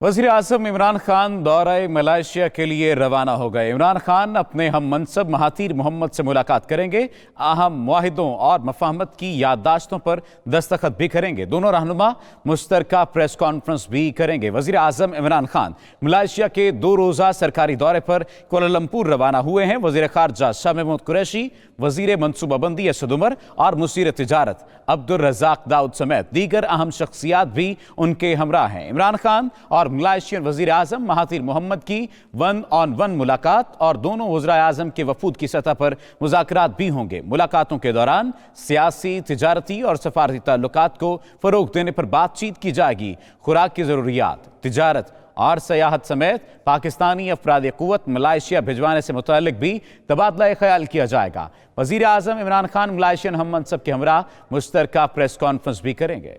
वज़ीर आज़म इमरान खान दौरे मलेशिया के लिए रवाना हो गए। इमरान खान अपने हम मनसब महातीर मोहम्मद से मुलाकात करेंगे। अहम मुआहिदों और मफाहमत की याददाश्तों पर दस्तखत भी करेंगे। दोनों रहनुमा मुश्तरका प्रेस कॉन्फ्रेंस भी करेंगे। वज़ीर आज़म इमरान खान मलेशिया के 2 रोज़ा सरकारी दौरे पर कुआलालंपुर रवाना हुए हैं। वज़ीर ख़ारजा शाह महमूद कुरैशी, वज़ीर मनसूबाबंदी असद उमर और मुसीर तिजारत अब्दुल रज़ाक दाऊद समेत दीगर अहम शख्सियात भी उनके हमरा हैं। इमरान खान और मलेशियन वज़ीर आज़म महातीर मोहम्मद की 1-on-1 मुलाकात और दोनों वज़ीर आज़म के वफूद की सतह पर मुज़ाकरात भी होंगे। मुलाकातों के दौरान सियासी, तिजारती और सफारती ताल्लुकात को फ़रोग़ देने पर बातचीत की जाएगी। खुराक की ज़रूरियात, तिजारत और सयाहत समेत पाकिस्तानी अफराद क़ुव्वत मलेशिया भिजवाने से मुताल्लिक भी तबादला ख्याल किया जाएगा। वज़ीर आज़म इमरान खान मलेशियन हम मनसब के हमरा मुश्तरका प्रेस कॉन्फ्रेंस भी करेंगे।